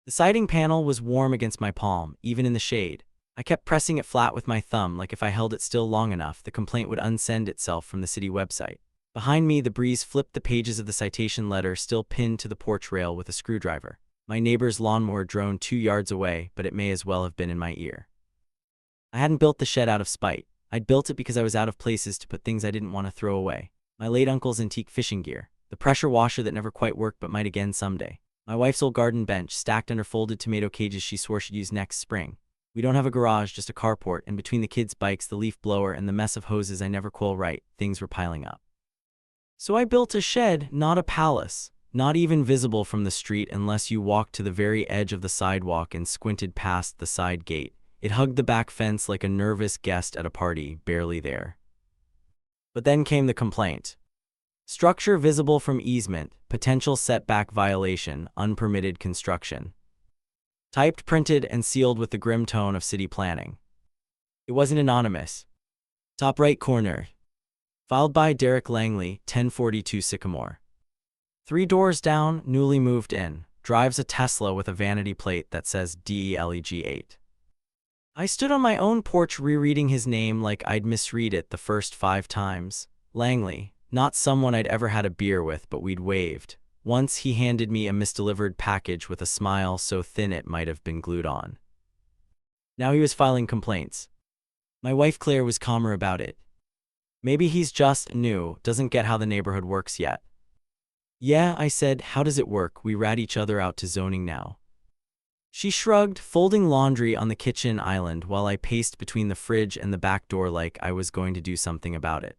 The siding panel was warm against my palm, even in the shade. I kept pressing it flat with my thumb, like if I held it still long enough, the complaint would unsend itself from the city website. Behind me, the breeze flipped the pages of the citation letter still pinned to the porch rail with a screwdriver. My neighbor's lawnmower droned 2 yards away, but it may as well have been in my ear. I hadn't built the shed out of spite. I'd built it because I was out of places to put things I didn't want to throw away. My late uncle's antique fishing gear, the pressure washer that never quite worked but might again someday. My wife's old garden bench stacked under folded tomato cages she swore she'd use next spring. We don't have a garage, just a carport, and between the kids' bikes, the leaf blower, and the mess of hoses I never coil right, things were piling up. So I built a shed, not a palace, not even visible from the street unless you walked to the very edge of the sidewalk and squinted past the side gate. It hugged the back fence like a nervous guest at a party, barely there. But then came the complaint. Structure visible from easement, potential setback violation, unpermitted construction. Typed, printed, and sealed with the grim tone of city planning. It wasn't anonymous. Top right corner. Filed by Derek Langley, 1042 Sycamore. 3 doors down, newly moved in. Drives a Tesla with a vanity plate that says DELEG8. I stood on my own porch rereading his name like I'd misread it the first 5 times. Langley, not someone I'd ever had a beer with, but we'd waved. Once he handed me a misdelivered package with a smile so thin it might have been glued on. Now he was filing complaints. My wife Claire was calmer about it. Maybe he's just new, doesn't get how the neighborhood works yet. Yeah, I said, how does it work? We rat each other out to zoning now. She shrugged, folding laundry on the kitchen island while I paced between the fridge and the back door like I was going to do something about it.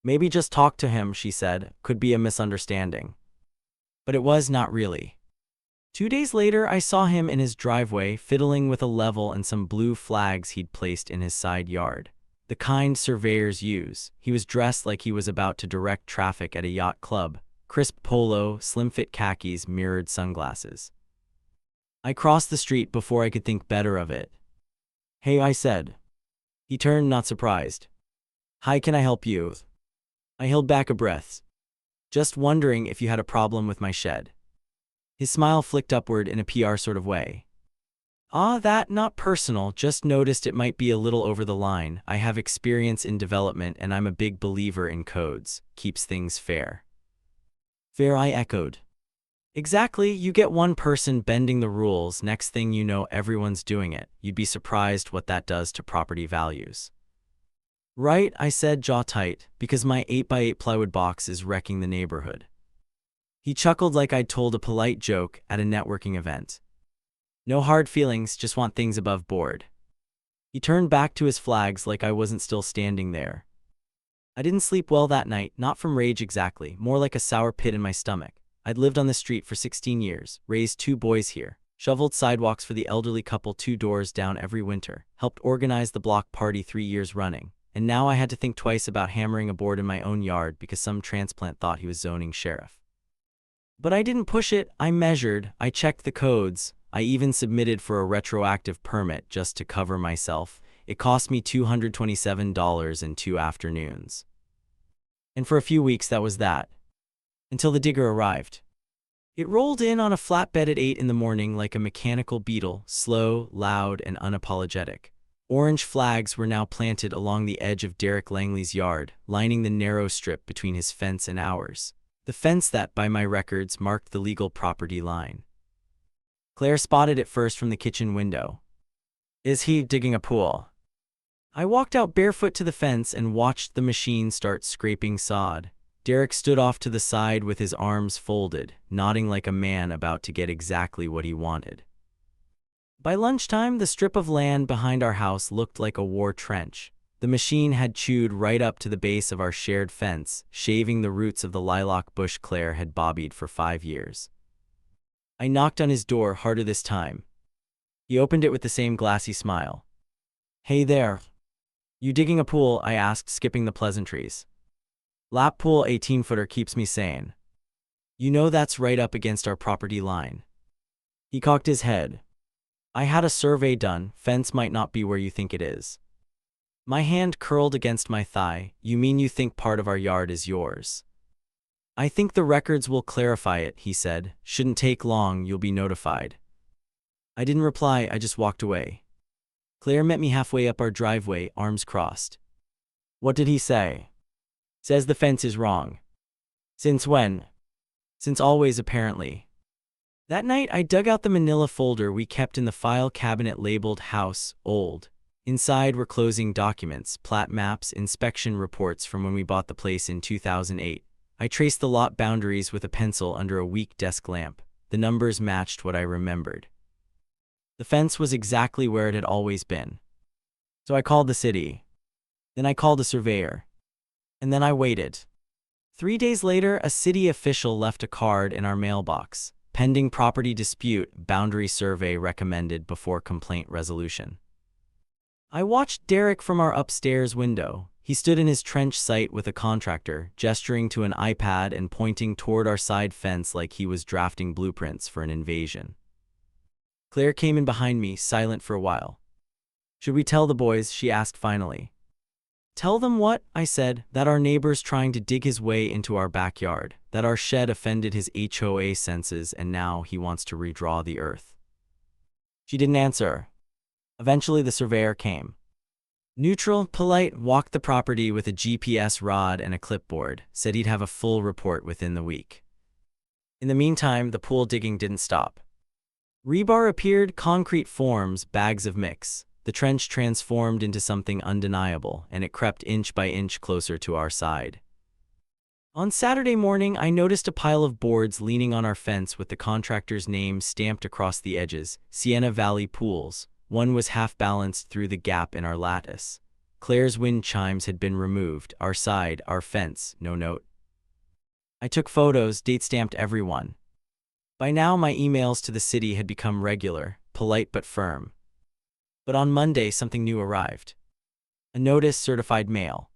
Maybe just talk to him, she said, could be a misunderstanding. But it was not really. 2 days later, I saw him in his driveway, fiddling with a level and some blue flags he'd placed in his side yard. The kind surveyors use. He was dressed like he was about to direct traffic at a yacht club. Crisp polo, slim-fit khakis, mirrored sunglasses. I crossed the street before I could think better of it. Hey, I said. He turned, not surprised. Hi, can I help you? I held back a breath. Just wondering if you had a problem with my shed. His smile flicked upward in a PR sort of way. That, not personal, just noticed it might be a little over the line. I have experience in development and I'm a big believer in codes. Keeps things fair. Fair, I echoed. Exactly, you get one person bending the rules, next thing you know everyone's doing it. You'd be surprised what that does to property values. Right, I said, jaw tight, because my 8x8 plywood box is wrecking the neighborhood. He chuckled like I'd told a polite joke at a networking event. No hard feelings, just want things above board. He turned back to his flags like I wasn't still standing there. I didn't sleep well that night, not from rage exactly, more like a sour pit in my stomach. I'd lived on the street for 16 years, raised 2 boys here, shoveled sidewalks for the elderly couple 2 doors down every winter, helped organize the block party 3 years running. And now I had to think twice about hammering a board in my own yard because some transplant thought he was zoning sheriff. But I didn't push it, I measured, I checked the codes, I even submitted for a retroactive permit just to cover myself. It cost me $227 in 2 afternoons. And for a few weeks that was that. Until the digger arrived. It rolled in on a flatbed at 8 in the morning like a mechanical beetle, slow, loud, and unapologetic. Orange flags were now planted along the edge of Derek Langley's yard, lining the narrow strip between his fence and ours. The fence that, by my records, marked the legal property line. Claire spotted it first from the kitchen window. Is he digging a pool? I walked out barefoot to the fence and watched the machine start scraping sod. Derek stood off to the side with his arms folded, nodding like a man about to get exactly what he wanted. By lunchtime, the strip of land behind our house looked like a war trench. The machine had chewed right up to the base of our shared fence, shaving the roots of the lilac bush Claire had bobbied for 5 years. I knocked on his door harder this time. He opened it with the same glassy smile. Hey there. You digging a pool? I asked, skipping the pleasantries. Lap pool 18-footer keeps me sane. You know that's right up against our property line. He cocked his head. I had a survey done, fence might not be where you think it is. My hand curled against my thigh. You mean you think part of our yard is yours? I think the records will clarify it, he said. Shouldn't take long, you'll be notified. I didn't reply, I just walked away. Claire met me halfway up our driveway, arms crossed. What did he say? Says the fence is wrong. Since when? Since always, apparently. That night, I dug out the manila folder we kept in the file cabinet labeled House, Old. Inside were closing documents, plat maps, inspection reports from when we bought the place in 2008. I traced the lot boundaries with a pencil under a weak desk lamp. The numbers matched what I remembered. The fence was exactly where it had always been. So I called the city. Then I called a surveyor. And then I waited. 3 days later, a city official left a card in our mailbox. Pending property dispute, boundary survey recommended before complaint resolution. I watched Derek from our upstairs window. He stood in his trench site with a contractor, gesturing to an iPad and pointing toward our side fence like he was drafting blueprints for an invasion. Claire came in behind me, silent for a while. Should we tell the boys? She asked finally. Tell them what? I said. That our neighbor's trying to dig his way into our backyard, that our shed offended his HOA senses and now he wants to redraw the earth. She didn't answer. Eventually the surveyor came. Neutral, polite, walked the property with a GPS rod and a clipboard, said he'd have a full report within the week. In the meantime, the pool digging didn't stop. Rebar appeared, concrete forms, bags of mix. The trench transformed into something undeniable, and it crept inch by inch closer to our side. On Saturday morning, I noticed a pile of boards leaning on our fence with the contractor's name stamped across the edges, Sienna Valley Pools. One was half-balanced through the gap in our lattice. Claire's wind chimes had been removed, our side, our fence, no note. I took photos, date-stamped every one. By now, my emails to the city had become regular, polite but firm. But on Monday, something new arrived. A notice, certified mail.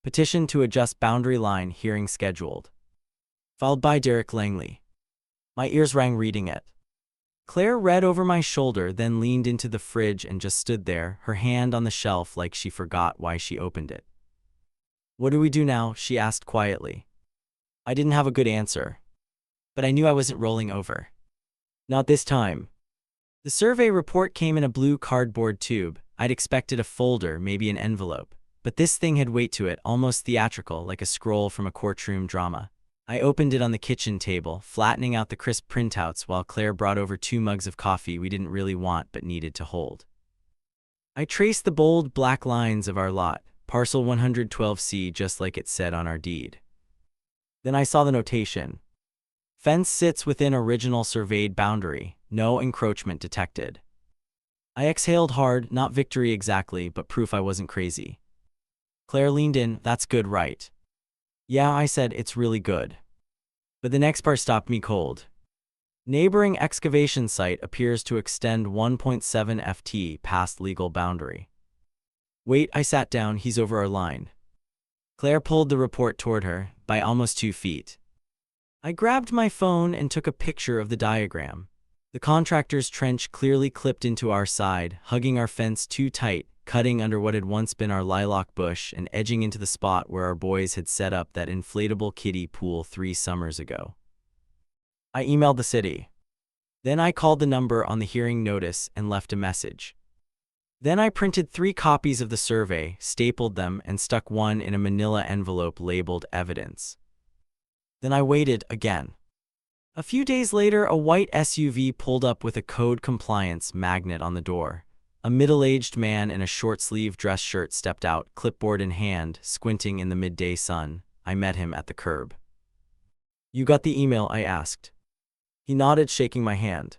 Petition to adjust boundary line, hearing scheduled. Filed by Derek Langley. My ears rang reading it. Claire read over my shoulder, then leaned into the fridge and just stood there, her hand on the shelf like she forgot why she opened it. What do we do now? She asked quietly. I didn't have a good answer. But I knew I wasn't rolling over. Not this time. The survey report came in a blue cardboard tube. I'd expected a folder, maybe an envelope. But this thing had weight to it, almost theatrical, like a scroll from a courtroom drama. I opened it on the kitchen table, flattening out the crisp printouts while Claire brought over 2 mugs of coffee we didn't really want but needed to hold. I traced the bold black lines of our lot, parcel 112C, just like it said on our deed. Then I saw the notation. Fence sits within original surveyed boundary. No encroachment detected. I exhaled hard, not victory exactly, but proof I wasn't crazy. Claire leaned in. That's good, right? Yeah, I said, it's really good. But the next part stopped me cold. Neighboring excavation site appears to extend 1.7 ft past legal boundary. Wait, I sat down, he's over our line. Claire pulled the report toward her, by almost 2 feet. I grabbed my phone and took a picture of the diagram. The contractor's trench clearly clipped into our side, hugging our fence too tight, cutting under what had once been our lilac bush and edging into the spot where our boys had set up that inflatable kiddie pool 3 summers ago. I emailed the city. Then I called the number on the hearing notice and left a message. Then I printed 3 copies of the survey, stapled them, and stuck one in a manila envelope labeled evidence. Then I waited again. A few days later, a white SUV pulled up with a code compliance magnet on the door. A middle-aged man in a short-sleeved dress shirt stepped out, clipboard in hand, squinting in the midday sun. I met him at the curb. You got the email? I asked. He nodded, shaking my hand.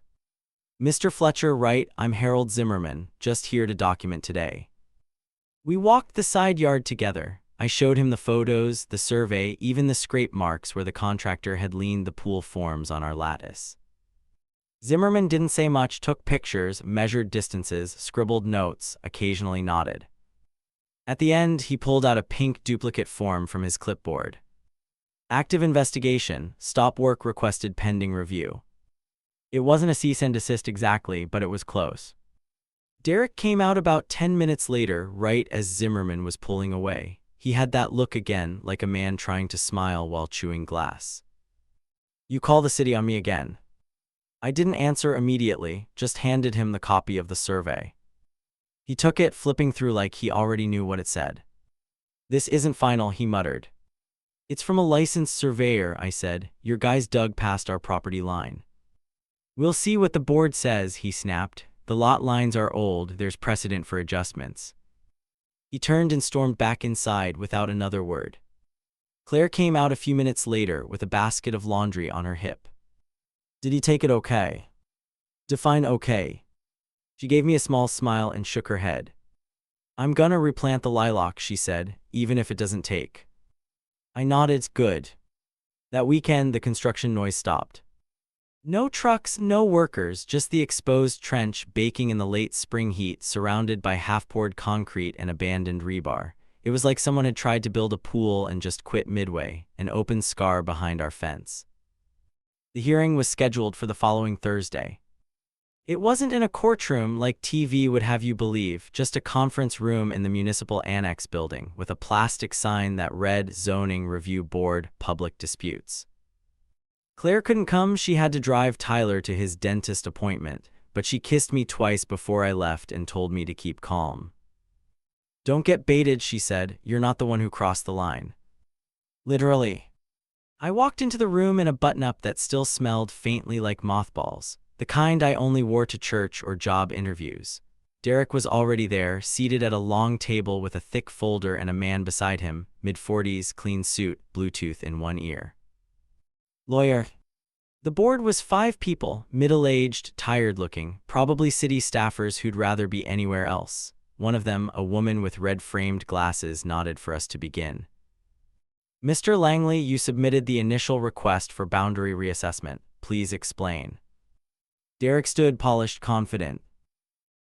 Mr. Fletcher, right? I'm Harold Zimmerman, just here to document today. We walked the side yard together. I showed him the photos, the survey, even the scrape marks where the contractor had leaned the pool forms on our lattice. Zimmerman didn't say much, took pictures, measured distances, scribbled notes, occasionally nodded. At the end, he pulled out a pink duplicate form from his clipboard. Active investigation, stop work requested pending review. It wasn't a cease and desist exactly, but it was close. Derek came out about 10 minutes later, right as Zimmerman was pulling away. He had that look again, like a man trying to smile while chewing glass. You call the city on me again. I didn't answer immediately, just handed him the copy of the survey. He took it, flipping through like he already knew what it said. "This isn't final," he muttered. "It's from a licensed surveyor," I said. "Your guys dug past our property line." "We'll see what the board says," he snapped. "The lot lines are old, there's precedent for adjustments." He turned and stormed back inside without another word. Claire came out a few minutes later with a basket of laundry on her hip. "Did he take it okay?" "Define okay." She gave me a small smile and shook her head. "I'm gonna replant the lilac," she said, "even if it doesn't take." I nodded. "Good." That weekend, the construction noise stopped. No trucks, no workers, just the exposed trench baking in the late spring heat, surrounded by half-poured concrete and abandoned rebar. It was like someone had tried to build a pool and just quit midway, an open scar behind our fence. The hearing was scheduled for the following Thursday. It wasn't in a courtroom like TV would have you believe, just a conference room in the municipal annex building with a plastic sign that read Zoning Review Board, Public Disputes. Claire couldn't come. She had to drive Tyler to his dentist appointment, but she kissed me twice before I left and told me to keep calm. "Don't get baited," she said. "You're not the one who crossed the line." Literally. I walked into the room in a button-up that still smelled faintly like mothballs, the kind I only wore to church or job interviews. Derek was already there, seated at a long table with a thick folder and a man beside him, mid-40s, clean suit, Bluetooth in one ear. "Lawyer." The board was 5 people, middle-aged, tired-looking, probably city staffers who'd rather be anywhere else. One of them, a woman with red-framed glasses, nodded for us to begin. "Mr. Langley, you submitted the initial request for boundary reassessment. Please explain." Derek stood, polished, confident.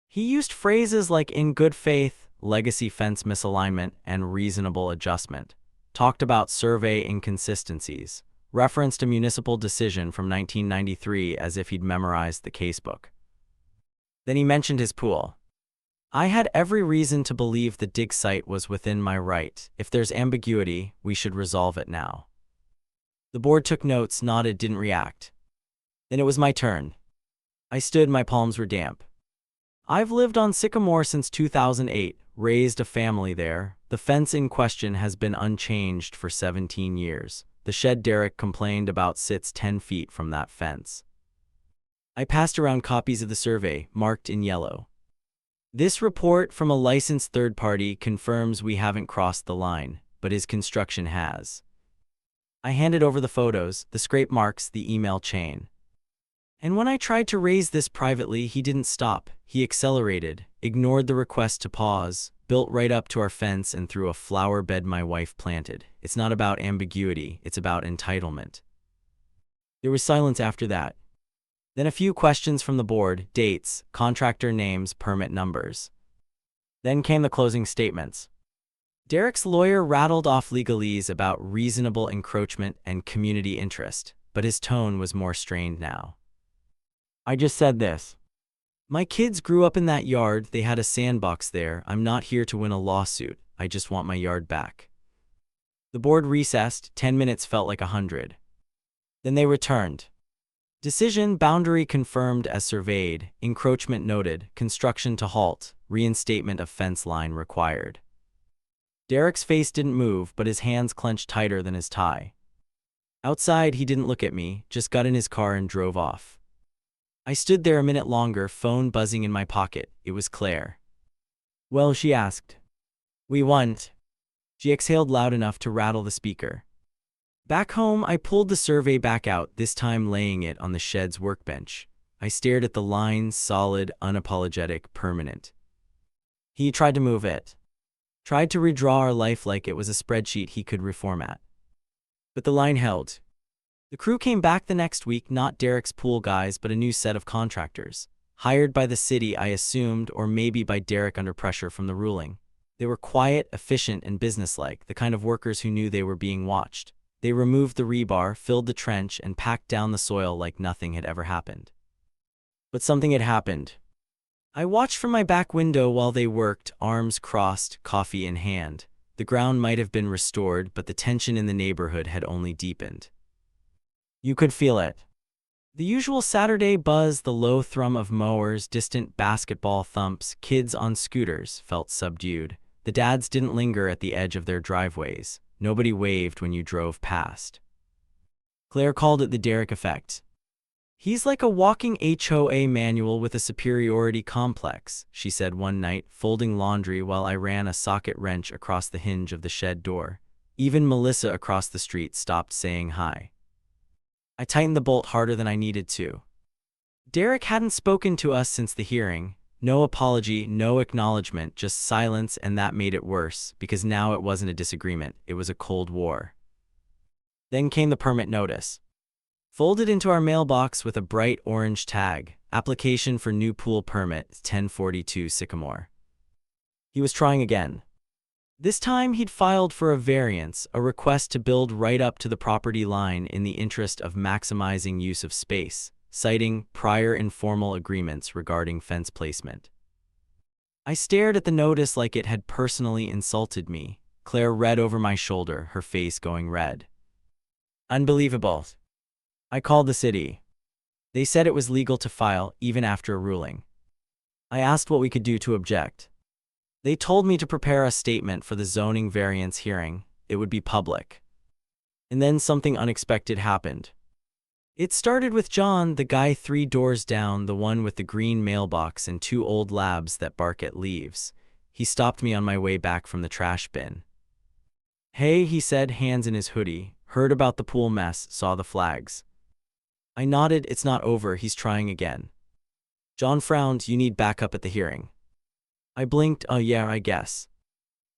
He used phrases like "in good faith," "legacy fence misalignment," and "reasonable adjustment." Talked about survey inconsistencies. Referenced a municipal decision from 1993 as if he'd memorized the casebook. Then he mentioned his pool. I had every reason to believe the dig site was within my right. If there's ambiguity, we should resolve it now. The board took notes, nodded, didn't react. Then it was my turn. I stood, my palms were damp. "I've lived on Sycamore since 2008, raised a family there. The fence in question has been unchanged for 17 years. The shed Derek complained about sits 10 feet from that fence." I passed around copies of the survey, marked in yellow. "This report from a licensed third party confirms we haven't crossed the line, but his construction has." I handed over the photos, the scrape marks, the email chain. And when I tried to raise this privately, he didn't stop. He accelerated, ignored the request to pause, built right up to our fence and through a flower bed my wife planted. "It's not about ambiguity, it's about entitlement." There was silence after that. Then a few questions from the board, dates, contractor names, permit numbers. Then came the closing statements. Derek's lawyer rattled off legalese about reasonable encroachment and community interest, but his tone was more strained now. "I just said this. My kids grew up in that yard, they had a sandbox there. I'm not here to win a lawsuit, I just want my yard back." The board recessed. 10 minutes felt like 100. Then they returned. Decision: boundary confirmed as surveyed, encroachment noted, construction to halt, reinstatement of fence line required. Derek's face didn't move, but his hands clenched tighter than his tie. Outside, he didn't look at me, just got in his car and drove off. I stood there a minute longer, phone buzzing in my pocket. It was Claire. "Well," she asked. "We won." She exhaled loud enough to rattle the speaker. Back home, I pulled the survey back out, this time laying it on the shed's workbench. I stared at the lines, solid, unapologetic, permanent. He tried to move it. Tried to redraw our life like it was a spreadsheet he could reformat. But the line held. The crew came back the next week, not Derek's pool guys, but a new set of contractors. Hired by the city, I assumed, or maybe by Derek under pressure from the ruling. They were quiet, efficient, and businesslike, the kind of workers who knew they were being watched. They removed the rebar, filled the trench, and packed down the soil like nothing had ever happened. But something had happened. I watched from my back window while they worked, arms crossed, coffee in hand. The ground might have been restored, but the tension in the neighborhood had only deepened. You could feel it. The usual Saturday buzz, the low thrum of mowers, distant basketball thumps, kids on scooters, felt subdued. The dads didn't linger at the edge of their driveways. Nobody waved when you drove past. Claire called it the Derek effect. "He's like a walking HOA manual with a superiority complex," she said one night, folding laundry while I ran a socket wrench across the hinge of the shed door. Even Melissa across the street stopped saying hi. I tightened the bolt harder than I needed to. Derek hadn't spoken to us since the hearing. No apology, no acknowledgement, just silence, and that made it worse, because now it wasn't a disagreement, it was a cold war. Then came the permit notice. Folded into our mailbox with a bright orange tag, "Application for new pool permit, 1042 Sycamore." He was trying again. This time he'd filed for a variance, a request to build right up to the property line in the interest of maximizing use of space, citing prior informal agreements regarding fence placement. I stared at the notice like it had personally insulted me. Claire read over my shoulder, her face going red. "Unbelievable." I called the city. They said it was legal to file, even after a ruling. I asked what we could do to object. They told me to prepare a statement for the zoning variance hearing. It would be public. And then something unexpected happened. It started with John, the guy 3 doors down, the one with the green mailbox and 2 old labs that bark at leaves. He stopped me on my way back from the trash bin. "Hey," he said, hands in his hoodie. "Heard about the pool mess, saw the flags." I nodded. "It's not over, he's trying again." John frowned. "You need backup at the hearing." I blinked. "Oh yeah, I guess."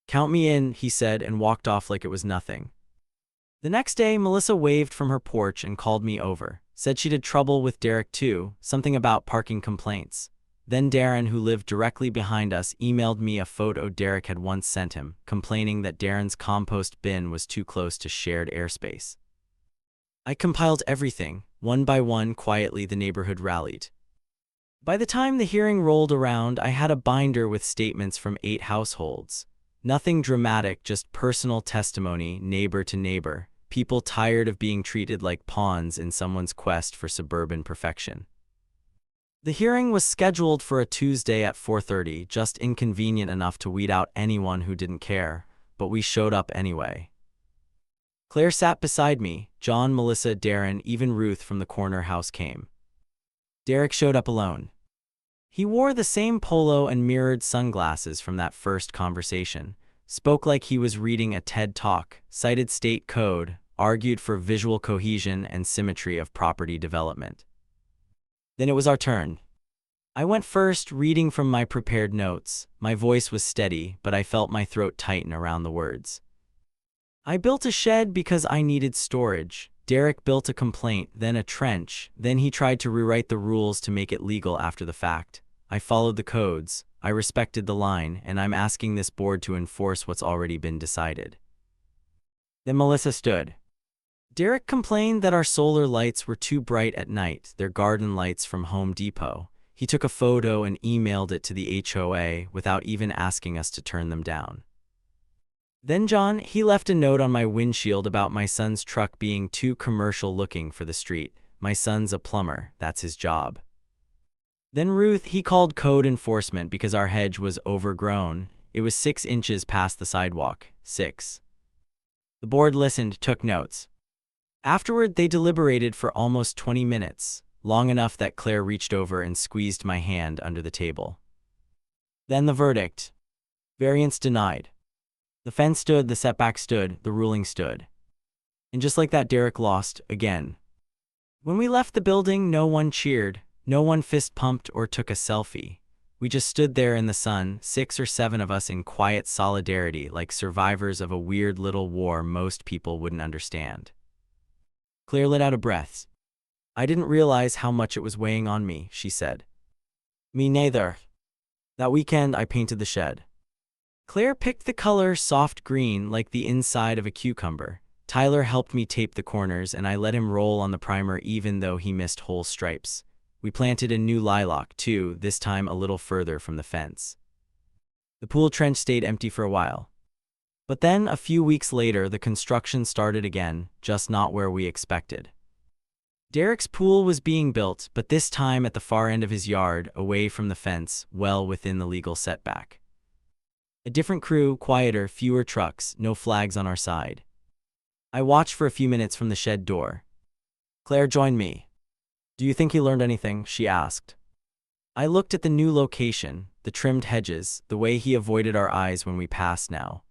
"Count me in," he said, and walked off like it was nothing. The next day, Melissa waved from her porch and called me over. Said she'd had trouble with Derek too, something about parking complaints. Then Darren, who lived directly behind us, emailed me a photo Derek had once sent him, complaining that Darren's compost bin was too close to shared airspace. I compiled everything. One by one, quietly, the neighborhood rallied. By the time the hearing rolled around, I had a binder with statements from 8 households. Nothing dramatic, just personal testimony, neighbor to neighbor, people tired of being treated like pawns in someone's quest for suburban perfection. The hearing was scheduled for a Tuesday at 4:30, just inconvenient enough to weed out anyone who didn't care, but we showed up anyway. Claire sat beside me. John, Melissa, Darren, even Ruth from the corner house came. Derek showed up alone. He wore the same polo and mirrored sunglasses from that first conversation, spoke like he was reading a TED Talk, cited state code, argued for visual cohesion and symmetry of property development. Then it was our turn. I went first, reading from my prepared notes. My voice was steady, but I felt my throat tighten around the words. I built a shed because I needed storage. Derek built a complaint, then a trench, then he tried to rewrite the rules to make it legal after the fact. I followed the codes, I respected the line, and I'm asking this board to enforce what's already been decided. Then Melissa stood. Derek complained that our solar lights were too bright at night, their garden lights from Home Depot. He took a photo and emailed it to the HOA without even asking us to turn them down. Then John, he left a note on my windshield about my son's truck being too commercial looking for the street. My son's a plumber, that's his job. Then Ruth, he called code enforcement because our hedge was overgrown. It was 6 inches past the sidewalk. 6. The board listened, took notes. Afterward, they deliberated for almost 20 minutes, long enough that Claire reached over and squeezed my hand under the table. Then the verdict. Variance denied. The fence stood, the setback stood, the ruling stood. And just like that, Derek lost, again. When we left the building, no one cheered, no one fist-pumped or took a selfie. We just stood there in the sun, 6 or 7 of us in quiet solidarity, like survivors of a weird little war most people wouldn't understand. Claire let out a breath. "I didn't realize how much it was weighing on me," she said. "Me neither. That weekend, I painted the shed." Claire picked the color soft green like the inside of a cucumber. Tyler helped me tape the corners and I let him roll on the primer even though he missed whole stripes. We planted a new lilac too, this time a little further from the fence. The pool trench stayed empty for a while. But then, a few weeks later, the construction started again, just not where we expected. Derek's pool was being built, but this time at the far end of his yard, away from the fence, well within the legal setback. A different crew, quieter, fewer trucks, no flags on our side. I watched for a few minutes from the shed door. Claire joined me. "Do you think he learned anything?" she asked. I looked at the new location, the trimmed hedges, the way he avoided our eyes when we passed now.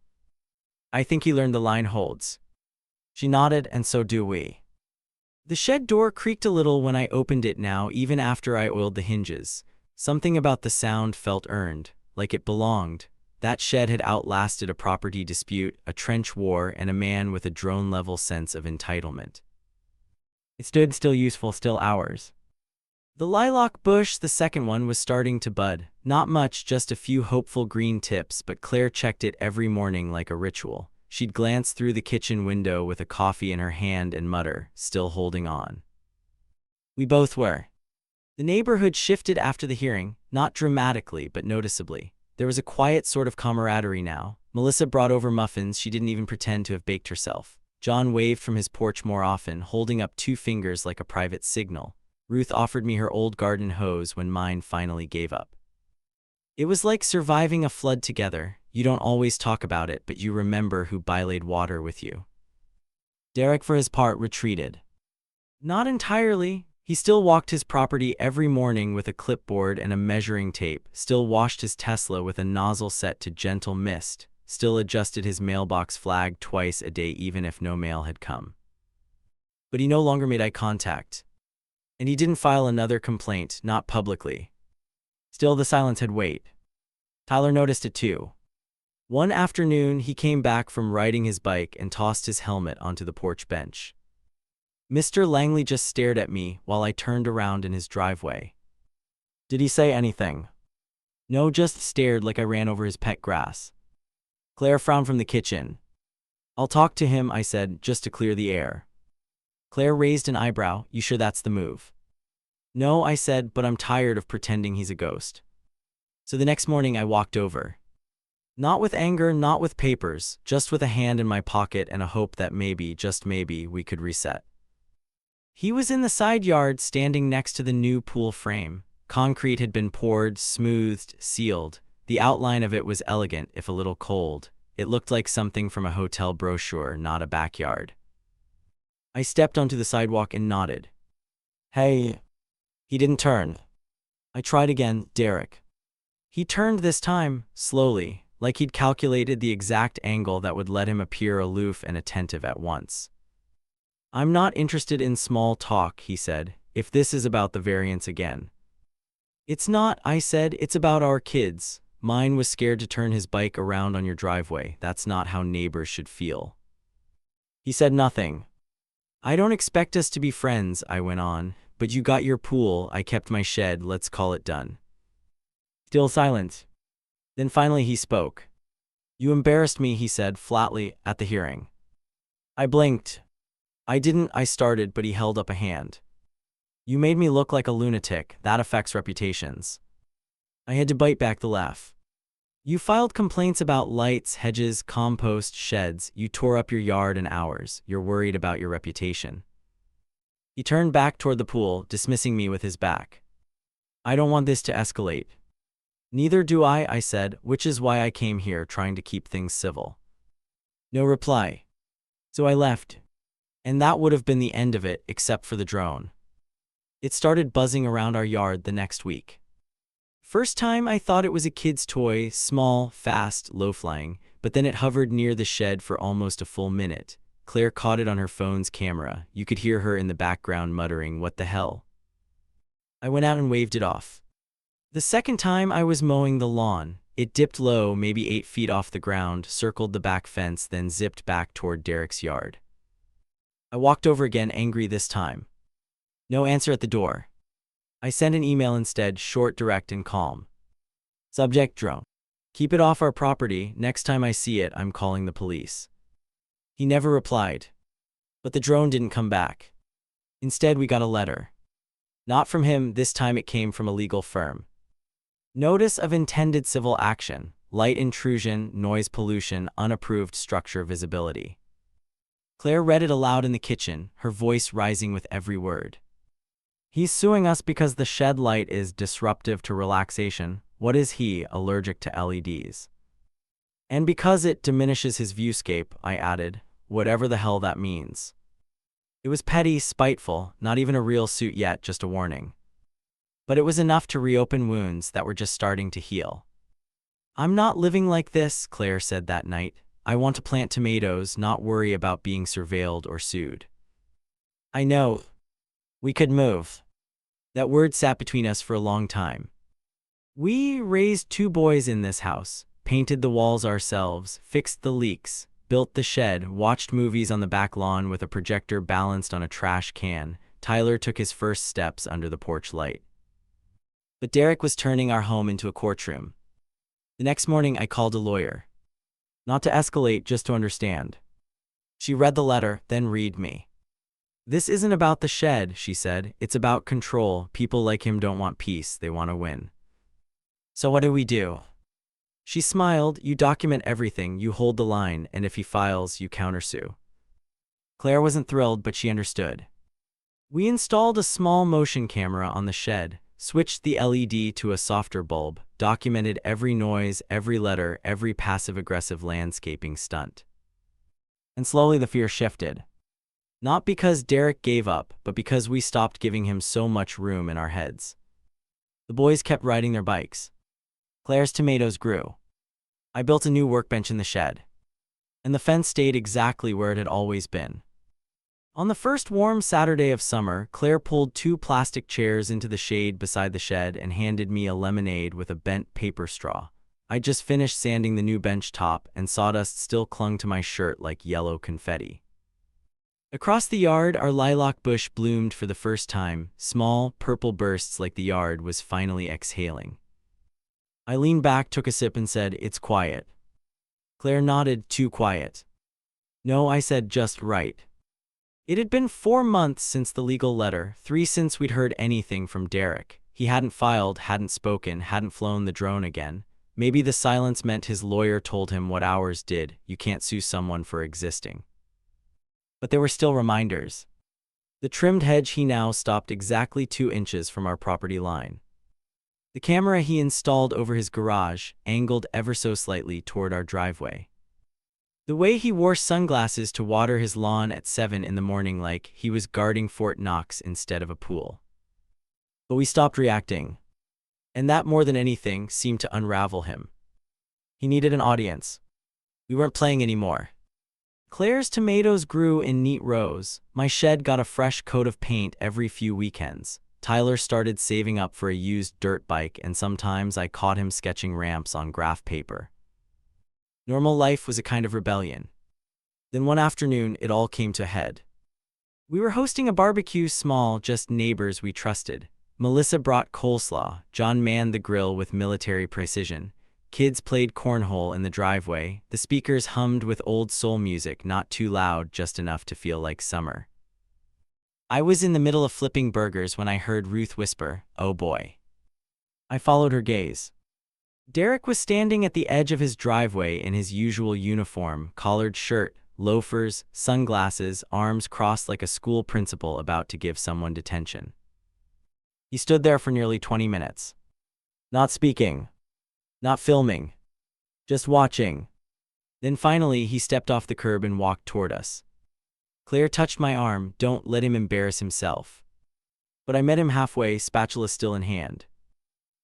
"I think he learned the line holds." She nodded, and so do we. The shed door creaked a little when I opened it now, even after I oiled the hinges. Something about the sound felt earned, like it belonged. That shed had outlasted a property dispute, a trench war, and a man with a drone-level sense of entitlement. It stood still, useful, still ours. The lilac bush, the second one, was starting to bud. Not much, just a few hopeful green tips, but Claire checked it every morning like a ritual. She'd glance through the kitchen window with a coffee in her hand and mutter, "Still holding on." We both were. The neighborhood shifted after the hearing, not dramatically, but noticeably. There was a quiet sort of camaraderie now. Melissa brought over muffins she didn't even pretend to have baked herself. John waved from his porch more often, holding up 2 fingers like a private signal. Ruth offered me her old garden hose when mine finally gave up. It was like surviving a flood together. You don't always talk about it, but you remember who bylaid water with you. Derek, for his part, retreated. Not entirely. He still walked his property every morning with a clipboard and a measuring tape, still washed his Tesla with a nozzle set to gentle mist, still adjusted his mailbox flag twice a day even if no mail had come. But he no longer made eye contact. And he didn't file another complaint, not publicly. Still, the silence had weight. Tyler noticed it too. One afternoon, he came back from riding his bike and tossed his helmet onto the porch bench. Mr. Langley just stared at me while I turned around in his driveway. "Did he say anything?" "No, just stared like I ran over his pet grass." Claire frowned from the kitchen. "I'll talk to him," I said, just to clear the air. Claire raised an eyebrow. "You sure that's the move?" "No," I said, "but I'm tired of pretending he's a ghost." So the next morning I walked over. Not with anger, not with papers, just with a hand in my pocket and a hope that maybe, just maybe, we could reset. He was in the side yard, standing next to the new pool frame. Concrete had been poured, smoothed, sealed. The outline of it was elegant, if a little cold. It looked like something from a hotel brochure, not a backyard. I stepped onto the sidewalk and nodded. "Hey." He didn't turn. I tried again, "Derek." He turned this time, slowly, like he'd calculated the exact angle that would let him appear aloof and attentive at once. "I'm not interested in small talk," he said, "if this is about the variance again." "It's not," I said, "it's about our kids. Mine was scared to turn his bike around on your driveway. That's not how neighbors should feel." He said nothing. "I don't expect us to be friends," I went on, "but you got your pool, I kept my shed, let's call it done." Still silence. Then finally he spoke. "You embarrassed me," he said flatly, "at the hearing." I blinked. I started, but he held up a hand. "You made me look like a lunatic. That affects reputations." I had to bite back the laugh. "You filed complaints about lights, hedges, compost, sheds. You tore up your yard in hours. You're worried about your reputation." He turned back toward the pool, dismissing me with his back. "I don't want this to escalate." "Neither do I said, "which is why I came here, trying to keep things civil." No reply. So I left. And that would have been the end of it, except for the drone. It started buzzing around our yard the next week. First time I thought it was a kid's toy, small, fast, low-flying, but then it hovered near the shed for almost a full minute. Claire caught it on her phone's camera. You could hear her in the background muttering, "What the hell?" I went out and waved it off. The second time I was mowing the lawn. It dipped low, maybe 8 feet off the ground, circled the back fence, then zipped back toward Derek's yard. I walked over again, angry this time. No answer at the door. I sent an email instead, short, direct, and calm. Subject: drone. Keep it off our property. Next time I see it, I'm calling the police. He never replied. But the drone didn't come back. Instead, we got a letter. Not from him, this time it came from a legal firm. Notice of intended civil action. Light intrusion, noise pollution, unapproved structure visibility. Claire read it aloud in the kitchen, her voice rising with every word. He's suing us because the shed light is disruptive to relaxation. What is he, allergic to LEDs? And because it diminishes his viewscape, I added, whatever the hell that means. It was petty, spiteful, not even a real suit yet, just a warning. But it was enough to reopen wounds that were just starting to heal. I'm not living like this, Claire said that night. I want to plant tomatoes, not worry about being surveilled or sued. I know. We could move. That word sat between us for a long time. We raised 2 boys in this house, painted the walls ourselves, fixed the leaks, built the shed, watched movies on the back lawn with a projector balanced on a trash can. Tyler took his first steps under the porch light. But Derek was turning our home into a courtroom. The next morning, I called a lawyer. Not to escalate, just to understand. She read the letter, then read me. This isn't about the shed, she said. It's about control. People like him don't want peace, they want to win. So what do we do? She smiled. You document everything, you hold the line, and if he files, you countersue. Claire wasn't thrilled, but she understood. We installed a small motion camera on the shed, switched the LED to a softer bulb, documented every noise, every letter, every passive-aggressive landscaping stunt. And slowly the fear shifted. Not because Derek gave up, but because we stopped giving him so much room in our heads. The boys kept riding their bikes. Claire's tomatoes grew. I built a new workbench in the shed. And the fence stayed exactly where it had always been. On the first warm Saturday of summer, Claire pulled 2 plastic chairs into the shade beside the shed and handed me a lemonade with a bent paper straw. I just finished sanding the new bench top, and sawdust still clung to my shirt like yellow confetti. Across the yard, our lilac bush bloomed for the first time, small, purple bursts like the yard was finally exhaling. I leaned back, took a sip, and said, "It's quiet." Claire nodded. "Too quiet." "No," I said, "just right." It had been 4 months since the legal letter, 3 since we'd heard anything from Derek. He hadn't filed, hadn't spoken, hadn't flown the drone again. Maybe the silence meant his lawyer told him what ours did: you can't sue someone for existing. But there were still reminders. The trimmed hedge he now stopped exactly 2 inches from our property line. The camera he installed over his garage, angled ever so slightly toward our driveway. The way he wore sunglasses to water his lawn at 7 in the morning, like he was guarding Fort Knox instead of a pool. But we stopped reacting. And that, more than anything, seemed to unravel him. He needed an audience. We weren't playing anymore. Claire's tomatoes grew in neat rows. My shed got a fresh coat of paint every few weekends. Tyler started saving up for a used dirt bike, and sometimes I caught him sketching ramps on graph paper. Normal life was a kind of rebellion. Then one afternoon, it all came to a head. We were hosting a barbecue, small, just neighbors we trusted. Melissa brought coleslaw, John manned the grill with military precision. Kids played cornhole in the driveway. The speakers hummed with old soul music, not too loud, just enough to feel like summer. I was in the middle of flipping burgers when I heard Ruth whisper, "Oh boy." I followed her gaze. Derek was standing at the edge of his driveway in his usual uniform, collared shirt, loafers, sunglasses, arms crossed like a school principal about to give someone detention. He stood there for nearly 20 minutes. Not speaking. Not filming. Just watching. Then finally, he stepped off the curb and walked toward us. Claire touched my arm. "Don't let him embarrass himself." But I met him halfway, spatula still in hand.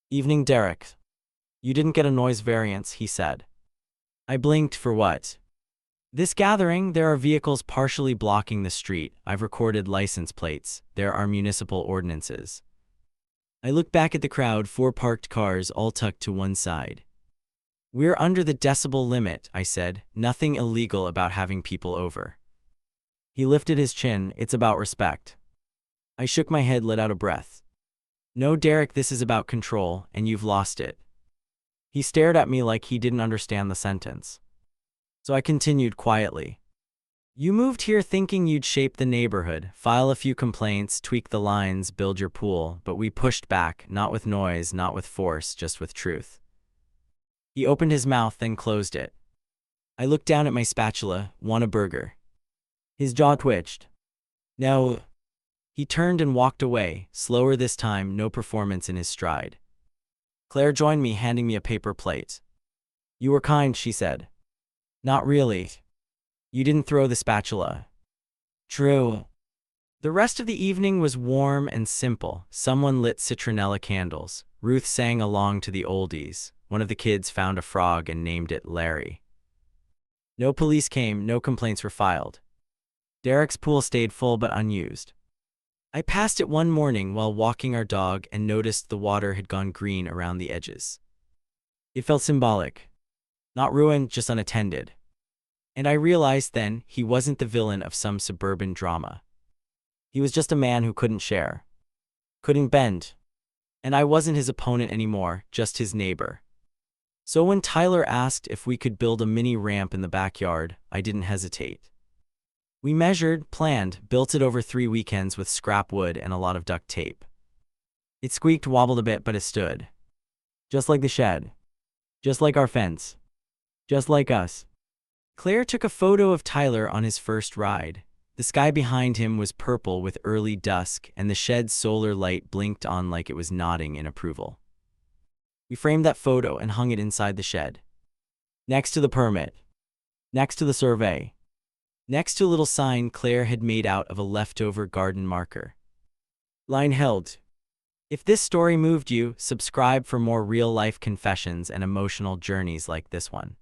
"Evening, Derek. You didn't get a noise variance," he said. I blinked. "For what?" "This gathering, there are vehicles partially blocking the street. I've recorded license plates. There are municipal ordinances." I looked back at the crowd, 4 parked cars, all tucked to one side. "We're under the decibel limit," I said. "Nothing illegal about having people over." He lifted his chin. "It's about respect." I shook my head, let out a breath. "No, Derek, this is about control, and you've lost it." He stared at me like he didn't understand the sentence. So I continued quietly. "You moved here thinking you'd shape the neighborhood, file a few complaints, tweak the lines, build your pool, but we pushed back, not with noise, not with force, just with truth." He opened his mouth, then closed it. I looked down at my spatula. "Want a burger?" His jaw twitched. "No." He turned and walked away, slower this time, no performance in his stride. Claire joined me, handing me a paper plate. "You were kind," she said. "Not really. You didn't throw the spatula." "True." The rest of the evening was warm and simple. Someone lit citronella candles. Ruth sang along to the oldies. One of the kids found a frog and named it Larry. No police came, no complaints were filed. Derek's pool stayed full but unused. I passed it one morning while walking our dog and noticed the water had gone green around the edges. It felt symbolic. Not ruined, just unattended. And I realized then he wasn't the villain of some suburban drama. He was just a man who couldn't share. Couldn't bend. And I wasn't his opponent anymore, just his neighbor. So when Tyler asked if we could build a mini ramp in the backyard, I didn't hesitate. We measured, planned, built it over 3 weekends with scrap wood and a lot of duct tape. It squeaked, wobbled a bit, but it stood. Just like the shed. Just like our fence. Just like us. Claire took a photo of Tyler on his first ride. The sky behind him was purple with early dusk, and the shed's solar light blinked on like it was nodding in approval. We framed that photo and hung it inside the shed. Next to the permit. Next to the survey. Next to a little sign Claire had made out of a leftover garden marker. Line held. If this story moved you, subscribe for more real-life confessions and emotional journeys like this one.